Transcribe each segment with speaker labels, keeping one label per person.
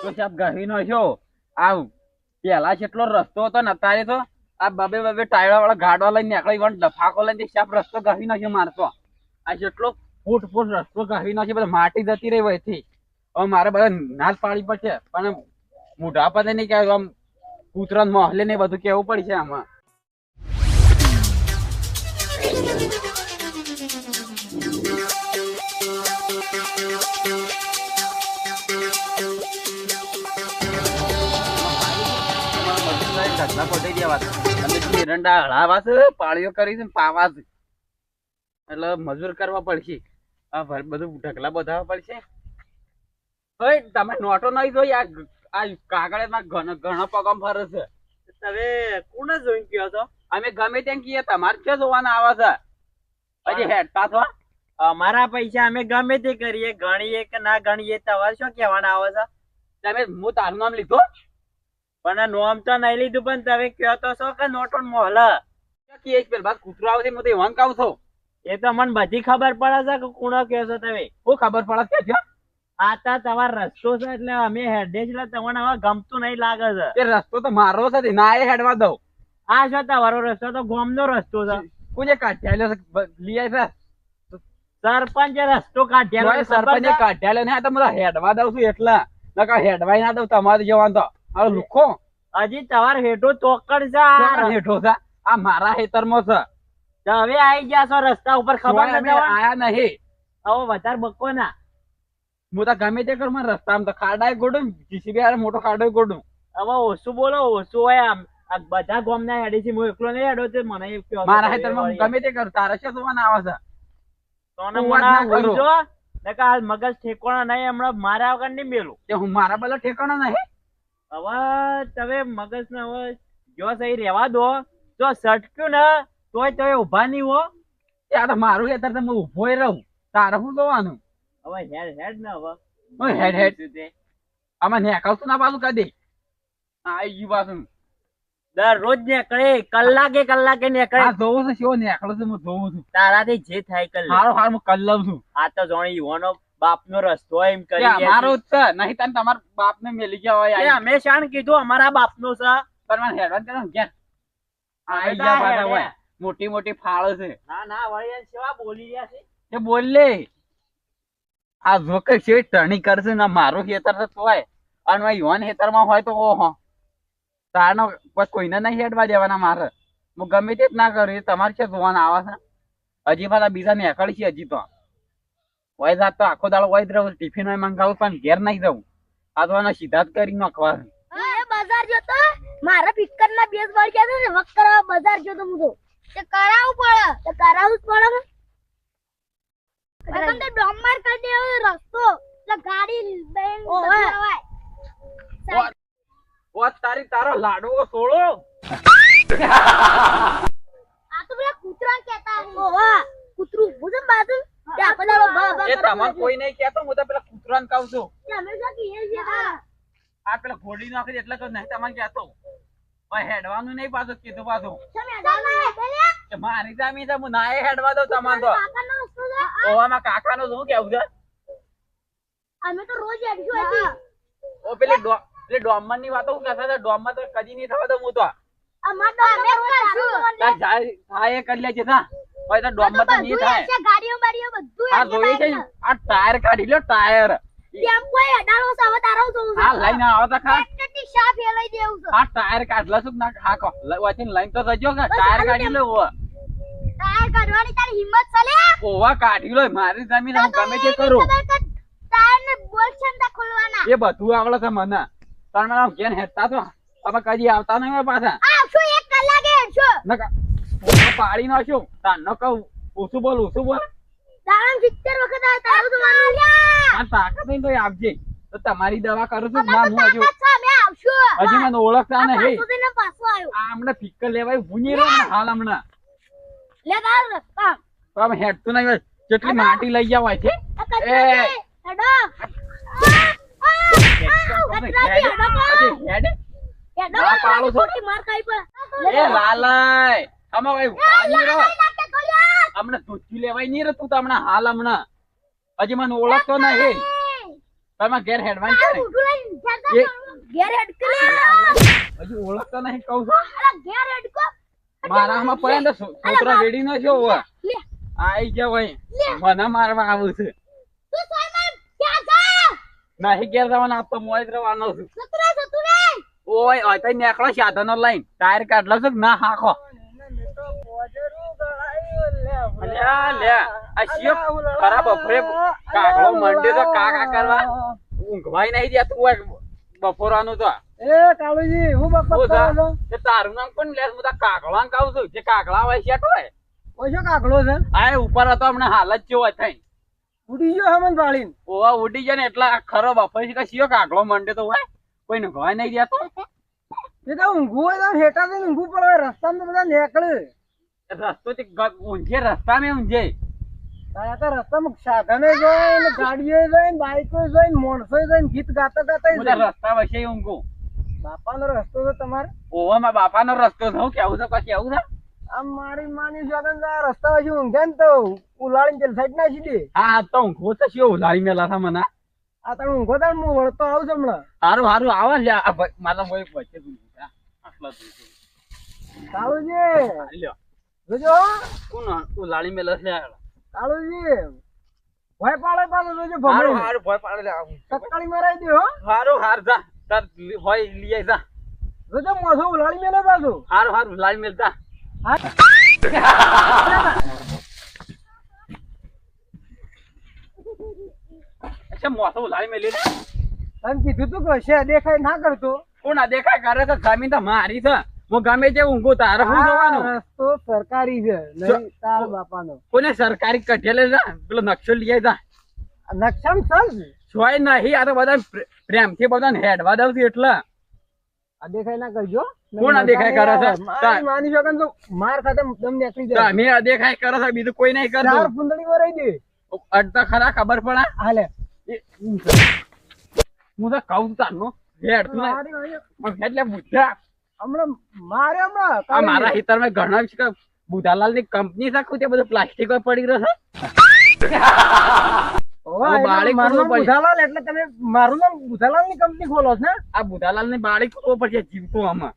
Speaker 1: તો સાહેબ ગહી નો છો આવ પેલા કેટલો રસ્તો હતો ને અત્યારે તો આ બબે બબે ટાયર વાળા ગાડવા લઈને નીકળી વન ડફાકો લઈને સાહેબ રસ્તો ગહી નો છે મારતો આ જેટલો ફૂટ ફૂટ રસ્તો ગહી નો છે બધા માટી જતી રહી હોય થી હવે મારે બધા નાશ પાડી પડશે પણ મોઢા પદે નહીં કે આમ કૂતરા મોહલે ને બધું કેવું પડશે આમાં ઢગલા પહોંચાઈ દેવા અને એરંડા હળાવા છે પાળીઓ કરી છે પાવા છે એટલે મજૂર કરવા પડશે આ બધું ઢગલા બધાવવા પડશે હોય તમે નોટો નહીં જોઈ આ કાગળે માં ઘણો પગમ ફરે છે
Speaker 2: તમે કોને જોઈને કયો છો?
Speaker 1: અમે ગમે તેમ કહીએ તમારે ક્યાં જોવાના આવે છે હજી હેડતા છો
Speaker 2: અમારા પૈસા અમે ગમે તે કરીએ ગણીએ કે ના ગણીએ તમારે શું કહેવાના આવે છે?
Speaker 1: તમે હું તારું નામ લીધો
Speaker 2: પણ નોમ તો નહીં લીધું પણ તમે કયો તો છો કે નોટો મોહલા
Speaker 1: પેલા કૂતરો આવશે હું તો એવાન કહું છું
Speaker 2: એ તો મને બધી ખબર પડે છે કે કોનો કયો છો તમે
Speaker 1: શું ખબર પડે કે છે
Speaker 2: આ તો તમારો રસ્તો છે એટલે અમે હેડે જ એટલે તમને હવે ગમતું નહીં લાગે છે
Speaker 1: એ રસ્તો તો મારો છે ના એ હેડવા દઉં
Speaker 2: આ છે તમારો રસ્તો તો ગામનો રસ્તો છે
Speaker 1: કોને કાઢ્યા લઈ આવે
Speaker 2: સરપંચે રસ્તો કાઢ્યો
Speaker 1: સરપંચે કાઢ્યા ને તો મને હેડવા દઉં છું એટલા નકા હેડવાય ના દઉં તમારે જવાનું તો હવે લુખો
Speaker 2: હજી તમારો હેઠો ચોકડ છે
Speaker 1: હેઠો છે આ મારા ખેતરમાં છે
Speaker 2: તો હવે આવી ગયા છો રસ્તા ઉપર ખબર નથી
Speaker 1: આયા નહીં
Speaker 2: હવે વધારે બકો ના
Speaker 1: હું તો ગમે તે કરું રસ્તામાં તો ખાડાય ગોડું જીસીબી મોટો ખાડો ગોડું
Speaker 2: હવે ઓછું બોલો ઓછું હોય આમ બધા ગામ ના હેડી છે હું એકલો નહીં હેડો મને
Speaker 1: મારા ખેતરમાં ગમે તે કરું તારે શું જોવાના આવે છે
Speaker 2: મગજ ઠેકોણા નહીં હમણાં મારા વગર નહીં મેલું
Speaker 1: હું મારા પેલા ઠેકાણો નહીં
Speaker 2: હવે તમે મગજ ને હવે જો સહી રેવા દો જો સટક્યું ને તોય તમે ઉભા નહીં હો
Speaker 1: યાર મારું ખેતર તો હું ઉભો રહું તારે શું જોવાનું
Speaker 2: હવે હેડ હેડ ને હવે
Speaker 1: હેડ હેડ આમાં નેકળતું ના પાછું કદી આવી ગયું પાછું
Speaker 2: દરરોજ નીકળે કલાકે કલાકે નીકળે
Speaker 1: જોવું છું શું નેકળું છું હું જોઉં છું
Speaker 2: તારાથી જે થાય કર
Speaker 1: હારું હારું હું કર લઉં છું
Speaker 2: આ તો જોણી યુવાનો બાપ નો રસ્તો એમ કરી
Speaker 1: અમારો જ છે નહીં તને તમારા બાપ ને મેલી ગયા હોય
Speaker 2: અમે શાણ કીધું અમારા બાપ નું છે
Speaker 1: પણ મને હેડવાન કરો ઘેર આવી ગયા પાછા હોય મોટી મોટી ફાળો છે
Speaker 2: ના ના વળી સેવા બોલી રહ્યા છે
Speaker 1: એ બોલ લે આ જોકે છે ટર્નિંગ કરશે ને મારું ખેતર છે તોય અને યુવાન ખેતરમાં હોય તો ઓહો તારનો કોઈને નહીં હેડવા દેવાના મારે હું ગમે તે જ ના કરું તમારે છે જોવાના આવે છે હજી પાછા બીજા નીકળી છે હજી તો હોય જાત તો આખો દાડો હોય જ રહું ટિફિન હોય મંગાવું પણ ઘેર નહીં જવું આ તો સીધા જ કરી નાખવા
Speaker 3: બજાર જતો મારા પિક્કર ના બેસ વળ ગયા છે ને વક કરવા બજાર જતો હું તો તે કરાવવું પડે તે કરાવવું જ પડે ને તો ડોમર કરી દે રસ્તો એટલે ગાડી બેન ચલાવાય
Speaker 1: ઓ તારી તારો લાડવો સોળો
Speaker 3: આ તો પેલા કૂતરા કહેતા ઓવા કૂતરું ભૂજે બાજુ તે આપણે
Speaker 1: એ તમને કોઈ નહીં કહેતો હું તો પેલા કૂતરાને કહું છું
Speaker 3: અમે શું કહીએ છે
Speaker 1: આ પેલા ઘોડી નાખી એટલે તો નહીં તમને કહેતો ભાઈ હેડવાનું નહીં પાછું કીધું પાછું કે મારી જમીન છે હું ના હેડવા દઉં તમારે તો ઓવામાં કાકાનું શું કેવું છે
Speaker 3: અમે તો રોજ હેડશું હતી
Speaker 1: ઓ પેલી ડોમર ની વાતો હું કહેતા હતા ડોમર તો કદી નહીં થવા દઉં હું તો
Speaker 3: અમાર તો અમે કરશું
Speaker 1: થાય કરી લેજે ના ભાઈ તો ડોમર તો નહીં થાય
Speaker 3: ગાડીઓ બાડીઓ બધું
Speaker 1: આ જોઈ છે આ ટાયર કાઢી લો ટાયર
Speaker 3: તેમ કોઈ અડાળો સાવ તારો જોઉં
Speaker 1: આ લઈને આવો તો ખા
Speaker 3: કેટલી શા ફેલાઈ દેવું છે
Speaker 1: આ ટાયર કાઢલા છું ના ખા કો વાચીને લઈને તો જજો કે ટાયર કાઢી લો
Speaker 3: ટાયર કાઢવાની તારી હિંમત ચાલે
Speaker 1: ઓવા કાઢી લો મારી જમીન હું ગમે તે કરું
Speaker 3: ટાયર ને બોલ છંદા ખોલવાના
Speaker 1: એ બધું આવડે છે મને તમે કેન હેડતા છો તમે કદી આવતા નહીં પાછા
Speaker 3: આવશો 1 કલાકે હેડશો
Speaker 1: નકા પાડી નાખ્યો તાર ન કહું ઓછું બોલ
Speaker 3: તારામ 70 વખત આ તારું તો માલ્યા
Speaker 1: આ તાકાત નહીં તો આપજે તો તમારી દવા કરું છું ના હું હજુ
Speaker 3: અમે આવશો
Speaker 1: હજી મને ઓળખતા નહીં
Speaker 3: પાછો આવ્યો
Speaker 1: આ હમણાં ફિક્કર લેવાય ભૂની રહ્યો હાલ હમણાં
Speaker 3: લે તાર રસ્તા
Speaker 1: તમે હેડતું નહીં કેટલી માટી લઈ જાવ છે એ
Speaker 3: હેડો
Speaker 1: એ લાલય અમે હમણાં ધોતી લેવાય નહીં તું તો હમણાં હાલ હમણાં હજી મને ઓળખતો નહીં તમે ઘેર હેડવાન એ
Speaker 3: ઘેર હેડકો લે.
Speaker 1: હજુ ઓળખતો નહીં કહું છું
Speaker 3: અલા ઘેર હેડકો.
Speaker 1: મારામાં પડે ને છોકરા રેડી ન છો હવે
Speaker 3: લે
Speaker 1: આઈ ગયા ભાઈ મને મારવા આવું છે
Speaker 3: તું સોયમાં ક્યાં જા?
Speaker 1: નહીં ઘેર જવાના આપ તો મોય જ રહેવાનો છું
Speaker 3: જતું રે.
Speaker 1: ઓય ઓય તઈ નેકળો સાધનો લઈને ટાયર કાઢલો છે કે ના હાખો અલ્યા લે આ શિયો ખરાબ બપોરે કાગળો મંડ્યો તો કાકા કરવા ઊંઘવાય નહીં દેતું હોય બપોરાનું તો
Speaker 2: એ કાળુજી હું બપોર
Speaker 1: હું
Speaker 2: કરો
Speaker 1: જા.
Speaker 2: છો
Speaker 1: તે તારું નામ કોણ લે હું તો કાગળા કહું છું જે કાગળા હોય શેટ હોય
Speaker 2: ઓછો કાકડો છે
Speaker 1: આ ઉપર હતો હમણાં હાલ જ જેવો થઈ
Speaker 2: ઉડી ગયો હમન વાળીને
Speaker 1: ઓવા ઉડી જાય ને એટલા ખરો બપોર કે શિયો કાગળો મંડ્યો તો હોય કોઈ ઊંઘવાય નહીં દેતો
Speaker 2: એ તો ઊંઘું હોય તો હેઠા થઈને ઊંઘું પડે રસ્તામાં તો બધા નીકળે
Speaker 1: રસ્તો ઊંઝે રસ્તામાં ઊંઝે
Speaker 2: તારા તો રસ્તામાં સાધનો જોઈ ને ગાડીઓ જોઈ ને બાઈકો જોઈ ને માણસો જોઈ ને ગીત ગાતા ગાતા
Speaker 1: બધા રસ્તા વચ્ચે ઊંઘું
Speaker 2: બાપાનો રસ્તો તો તમારે
Speaker 1: ઓવા મારા બાપાનો રસ્તો છે હું કેવું છે પછી આવું છે
Speaker 2: આમ મારી માની જોગન તો આ રસ્તા વચ્ચે ઊંઘે ને તો ઉલાડીને ચલ સાઈડ નાખી દે
Speaker 1: હા હા તો ઊંઘો તો શિયો ઉલાડી મેલા છે મને
Speaker 2: આ તને ઊંઘો તાર હું વળતો આવું છું હમણાં
Speaker 1: હારું હારું આવા લ્યા આ ભાઈ મારા ભાઈ વચ્ચે જ ઊંઘું છે. આટલા જ ઊંઘું.
Speaker 2: કાળુજી
Speaker 1: લ્યો
Speaker 2: જોજો
Speaker 1: કોણ ઉલાડી મેલા છે
Speaker 2: કાળુજી ભય પાડે પાડે જોજો
Speaker 1: હારું
Speaker 2: ભમરો
Speaker 1: હારું ભય પાડે લે આવું.
Speaker 2: તત્કાળી મરાઈ દે હો
Speaker 1: હારું હાર જા તાર હોય લઈ આય જા
Speaker 2: જોજો મોઢું ઉલાડી મેલે પાછું
Speaker 1: હારું હારું લાઈ મેલતા અચ્છા મોસો ઉલાડી મેલી ને
Speaker 2: તને કીધું તું કે છે દેખાય ના કરતો
Speaker 1: કોણ આ દેખાય કરે તો જમીન તો મારી છે હું ગમે તે ઊંઘું તારે શું
Speaker 2: આ
Speaker 1: જોવાનું
Speaker 2: રસ્તો સરકારી છે નહીં તાર બાપાનો
Speaker 1: કોને સરકારી કઠેલે જા પેલો નકશો લઈ આય જા
Speaker 2: નકશામ ચાલ
Speaker 1: જોય નહીં આ તો બધા પ્રેમથી બધાને હેડવા દઉં છું એટલે
Speaker 2: આ દેખાય ના કરજો
Speaker 1: કોણ આ દેખાય કરે છે?
Speaker 2: મારી માની શકન તો માર ખાતે દમ નીકળી જાય
Speaker 1: તમે અદેખાય કરો છો બીજું કોઈ નહીં
Speaker 2: ચાર
Speaker 1: કરતું
Speaker 2: ફૂંદડી મરાઈ દે
Speaker 1: અડતા ખરા ખબર પડે
Speaker 2: હાલે
Speaker 1: હું તો કહું તારનો હેડ તું
Speaker 2: મારી વાળી
Speaker 1: એટલે બુદ્ધા
Speaker 2: હમણાં મારે હમણાં
Speaker 1: આ મારા ખેતરમાં ઘણા છે બુધાલાલ ની કંપની સાખું તે બધું પ્લાસ્ટિક પડી રહ્યો છે
Speaker 2: ઓવા,
Speaker 1: હવે
Speaker 2: એટલે
Speaker 1: બાળી
Speaker 2: મારું નામ
Speaker 1: કરવું પડે.
Speaker 2: બુધાલાલ એટલે તમે મારું નામ બુધાલાલ ની કંપની ખોલો છો ને
Speaker 1: આ બુધાલાલ ની બાળી કરવો પડશે જીવતો આમાં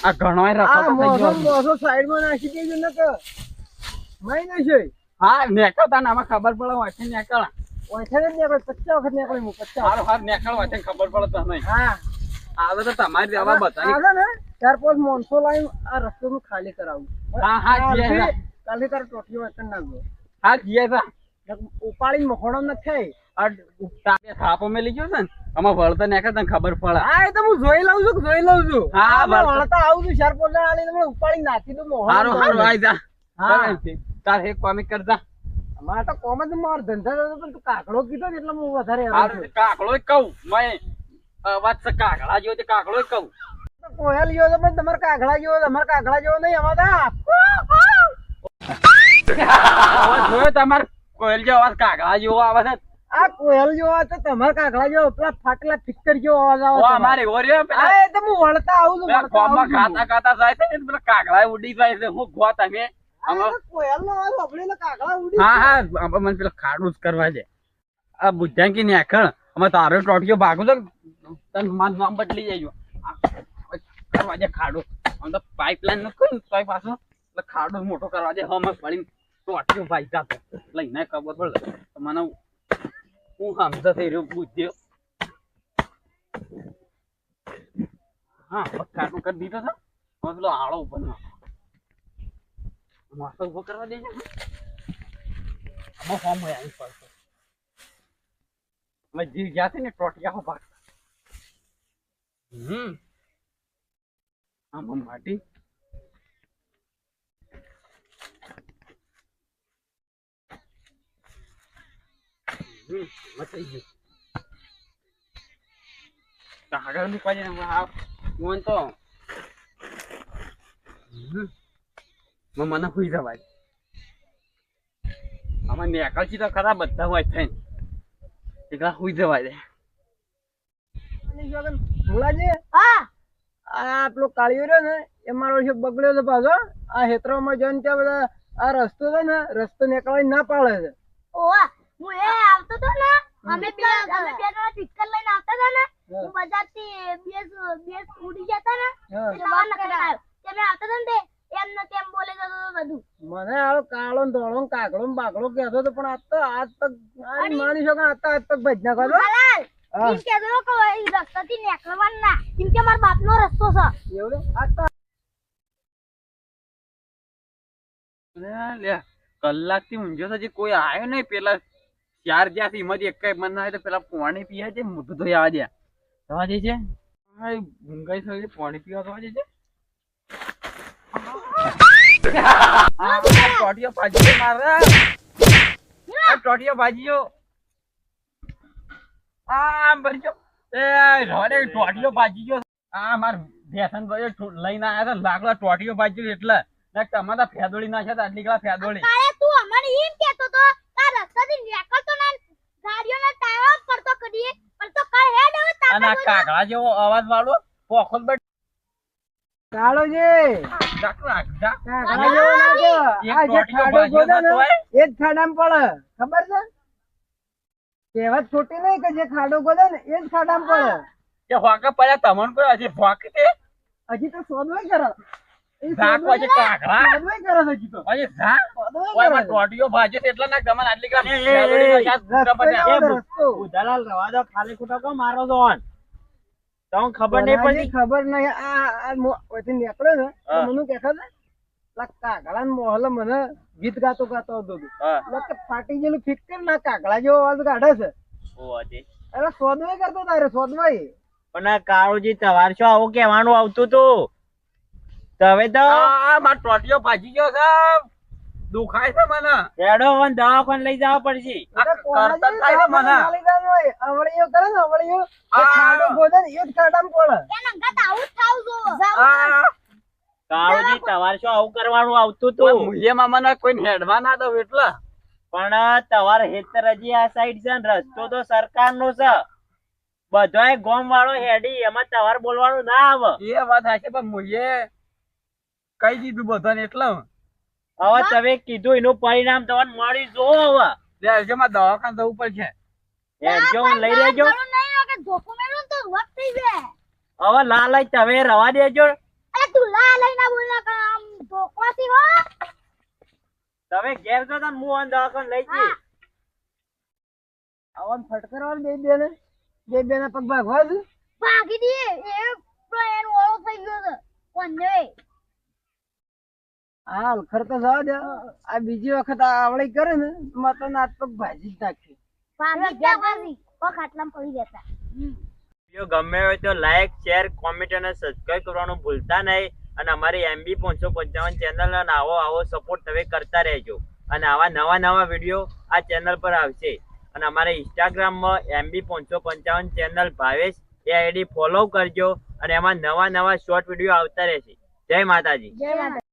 Speaker 1: આ ઘણો
Speaker 2: આ
Speaker 1: રખો
Speaker 2: મોસમ મોસો સાઈડ માં નાખી દેજો ને કે મહિને છે
Speaker 1: હા નેકળતા ને આમાં ખબર પડે હોય છે નેકળ
Speaker 2: ઓછા ને નીકળે 50 વખત નીકળે હું 50
Speaker 1: હારું હાર નેકળ હોય છે ખબર પડે તો નહીં
Speaker 2: હા
Speaker 1: આવે તો તમારી રહેવા બતાવી
Speaker 2: આ છે ને 4-5 માણસો લાઈન આ રસ્તો નું ખાલી કરાવું
Speaker 1: હા, હા, જીએ, હા.
Speaker 2: કાલે તારે ટોટીઓ વતન નાખજો
Speaker 1: હા જીએ તા
Speaker 2: ઉપાડીને મખોડો ન થાય
Speaker 1: આ તારે થાપો મેલી ગયો છે ને આમાં વળતા નેકળ તને ખબર પડે
Speaker 2: હા એ તો હું જોઈ લઉં છું જોઈ લઉં છું
Speaker 1: હા,
Speaker 2: હું
Speaker 1: બરાબર.
Speaker 2: વળતા આવું છું 4-5 જણા આલીને મને ઉપાડી નાખી દઉં મોહન
Speaker 1: હારું હારું આઈ જા
Speaker 2: હા.
Speaker 1: તાર એક કોમિક કરતા
Speaker 2: મારે તો કોમ જ મારો ધંધા થતો પણ તું કાકડો કીધો ને એટલે હું વધારે હેરાન
Speaker 1: હારું
Speaker 2: છું.
Speaker 1: કાકડો કહું મેં વાત છે કાકડા જેવો તે કાકડો કહું
Speaker 2: તો કોયલ જેવો તો પણ તમારે કાકડા જેવો નહીં અમારા
Speaker 1: અવાજ જોયો તમારે કોયલ જેવો અવાજ કાકડા જેવો આવે છે
Speaker 2: આ કોયલ જેવો આ તો તમારા કાકડા જેવો પેલા ફાટેલા પિક્ચર જેવો અવાજ આવે
Speaker 1: ઓ
Speaker 2: તમારો.
Speaker 1: અમારે એવો રહ્યો પેલા
Speaker 2: હા એ તો હું વળતા આવું છું
Speaker 1: પેલા
Speaker 2: વળતા આવું
Speaker 1: ગામમાં
Speaker 2: છું.
Speaker 1: ખાતા ખાતા જાય છે ને પેલા કાકડા ઉડી જાય છે હું ગો તમે
Speaker 2: આ તો કોયલનો અવાજ સાંભળીને કાકડા ઉડી
Speaker 1: હા હા આમાં મને પેલો ખાડું જ કરવા છે આ બુદ્ધાંકી નેખણ અમે તારો ટોટિયો ભાગું તો તને મારું નામ બદલી જાય કરવા દે ખાડું આમ તો પાઇપલાઇન નું કોઈ તોય પાછું એટલે ખાડો મોટો કરવા દે હમ પડી ટોટિયો ભાઈ જાતો લઈને ખબર પડે તો મને હું સમજ થઈ રહ્યો બુદ્ધિ હા ખાડું કરી દીધો છે હવે પેલો આળો ઉપર નાખો માથો ઉભો કરવા દેજો આમાં ફોર્મ હોય આવી પડશે અમે જીવ ગયા છે ને ટોટિયા ભાગ આમાં માટી મચાઈ ગયું આગળ ની પાછી ફોન તો મને સુઈ જવાય આમાં નેકળશી તો ખરા બધા હોય થઈને એકલા સુઈ જવાય દે
Speaker 2: ભોલાજી
Speaker 3: હા
Speaker 2: આ પેલો કાળિયો રહ્યો ને એ મારો છે બગડ્યો છે પાછો આ હેતરામાં જઈને ત્યાં બધા આ રસ્તો છે ને રસ્તો નીકળવાની ના પાડે છે
Speaker 3: ઓવા હું એ આવતો તો ને અમે બે જણા પિક્ચર લઈને આવતા હતા ને હું બજારથી બેસ ઉડી જતા ને
Speaker 4: હા.
Speaker 3: એટલે બહાર નીકળ્યો. તમે આવતા હતા ને તે એમ ને તેમ બોલે જતો હતો બધું.
Speaker 4: મને આવો કાળો ને ધોળો ને કાગડો ને બાગડો કહેતો હતો પણ આજ તક માની શકો આજ તક ભજ નાખો છો.
Speaker 3: હાલાલ,
Speaker 4: હા.
Speaker 3: એમ કહેતો હતો કે એ રસ્તાથી નીકળવાનું ના. કેમ કે મારા બાપનો રસ્તો છે.
Speaker 4: એવું ને? આજ તો
Speaker 1: લે કલાકથી ઊંઝો છે હજી કોઈ આવ્યો નહીં. પેલા ચાર જ્યાંથી એમાંથી એક મન ના આવે તો પેલા પાણી પીએ છે. મોઢું ધોઈ આવવા દે.
Speaker 2: થવા દે છે
Speaker 1: હા, એ ભૂંગાઈ થઈ ગઈ, પાણી પીવા તો આજે છે. ટોટિયો ભાજી ગયો મારા. ટોટિયો ભાજી ગયો. આમ ભરી ગયો. એ રોડે ટોટિયો ભાજી ગયો. માર ભેસન ભાઈ લઈને આયા હતા લાકડા. ટોટિયો ભાજી ગયો એટલે ટમાટા ફેદોડી નાખ્યા હતા. આટલી કલા ફેદોડી.
Speaker 3: કાલે તું અમને એમ કહેતો તો કે આ રસ્તાથી નીકળતો ને ગાડીઓના ટાયર પડતો કડીએ પણ તો કઈ હેડ હવે
Speaker 1: અને આ કાગડા જેવો અવાજ વાળો પોખલ બટ
Speaker 4: કાળોજી
Speaker 1: કાગડા
Speaker 4: કાગડા જેવો લાગે. આ જે ખાડો ગોદે ને એ જ ખાડામાં પડે ખબર છે? કહેવત ખોટી નહીં કે જે ખાડો ગોદે ને એ જ ખાડામાં પડે.
Speaker 1: કે હોકા પડ્યા તમને કોઈ હજી ભોંકી તે
Speaker 4: હજી તો શોધવાય કરે. એ
Speaker 1: ઝાકવા છે કાગડા.
Speaker 4: શોધવાય કરે છે હજી તો.
Speaker 1: હજી ઝાક
Speaker 4: શોધવાય
Speaker 1: ઓય
Speaker 4: કરે
Speaker 1: માં
Speaker 4: છે.
Speaker 1: ટોટિયો ભાજ્યો છે એટલે ના ગમન આટલી કલા
Speaker 2: એ, એ,
Speaker 1: ફેદોડી નાખ્યા.
Speaker 4: રસ્તો
Speaker 1: બધા
Speaker 4: જાઓ ને રસ્તો.
Speaker 2: ઉધાલાલ રવા દો ખાલી ખોટા કો મારો છો તમને ખબર નહીં
Speaker 4: કોનાજી
Speaker 2: પડતી
Speaker 4: ખબર નહીં. આ ઓયથી નીકળ્યો ને તો
Speaker 1: હા.
Speaker 4: મને કે ખબર કાગડા મોહલે મને ગીત ગાતો ગાતો હતો તું.
Speaker 1: હા.
Speaker 4: એટલે કે ફાટી ગયેલું ફિક્કર ના કાગડા જેવો અવાજ કાઢે છે.
Speaker 2: ઓ હતી
Speaker 4: અરે શોધવાય કરતો તારે શોધવાય.
Speaker 2: પણ આ કાળુજી તમારે શું આવું કહેવાનું આવતું તું તમે તો
Speaker 1: માં ટોટિયો ભાજી ગયો છે. દુખાય છે મને.
Speaker 2: રેડો વન દવાખાને લઈ જવા પડશે
Speaker 1: આ કરતર થાય છે મને.
Speaker 4: અવળીઓ કરે ને અવળીઓ એ
Speaker 1: આ.
Speaker 4: ખાડો ગોદે ને એ જ ખાડામાં પડે.
Speaker 3: એના ગત આવું જ થાવ જો.
Speaker 1: આ
Speaker 2: કાળુજી તમારે શું આવું કરવાનું આવતું
Speaker 1: કોઈ
Speaker 2: તું
Speaker 1: મૂલ્યમાં મને કોઈ હેડવા ના દઉં એટલે
Speaker 2: પણ તમારે હેતર હજી આ સાઈડ છે ને રસ્તો તો સરકારનો છે બધાય ગોમ વાળો હેડી એમાં તમારે બોલવાનું ના આવે
Speaker 1: એ વાત હશે પણ મૂલ્ય કઈ દીધું બધાને એટલે
Speaker 2: હવે તમે કીધું એનું પરિણામ તમને મળી જો હવે
Speaker 1: જેમાં દવાખાને જવું પડશે.
Speaker 2: હેડજો લઈ રહેજો
Speaker 3: જરૂર નહીં હોય કે ધોકો મેળવું ને તો વખત થઈ જાય.
Speaker 2: હવે લાલચ તમે રવા દેજો
Speaker 3: અરે તું લા લઈને બોલ્યા કે આમ ધોકોથી હો.
Speaker 2: તમે ઘેર જો તો હું આને દવાખાને લઈ જઈશ
Speaker 4: આવાને ફટકારવાનું બે ના પગ ભાગવા દે.
Speaker 3: ભાગી દે એ તો એનો ઓળો થઈ ગયો છે કોને
Speaker 4: હા અલખર તો જવા દે. આ બીજી વખત આ આવળી કરે ને માતો નાત પગ ભાજી જ નાખી.
Speaker 3: ભાગી ગયા ભાગી ઓ ખાટલામાં પડી જતા.
Speaker 2: વિડીયો ગમે હોય તો લાઈક શેર કોમેન્ટ અને સબસ્ક્રાઇબ કરવાનું ભૂલતા નહીં અને અમારી MB 555 ચેનલ અને આવો સપોર્ટ તમે કરતા રહેજો અને આવા નવા વિડીયો આ ચેનલ પર આવશે અને અમારે ઇન્સ્ટાગ્રામમાં MB 555 ચેનલ ભાવેશ એ ID ફોલો કરજો અને એમાં નવા શોર્ટ વિડીયો આવતા રહેશે જય માતાજી
Speaker 3: જય માતા.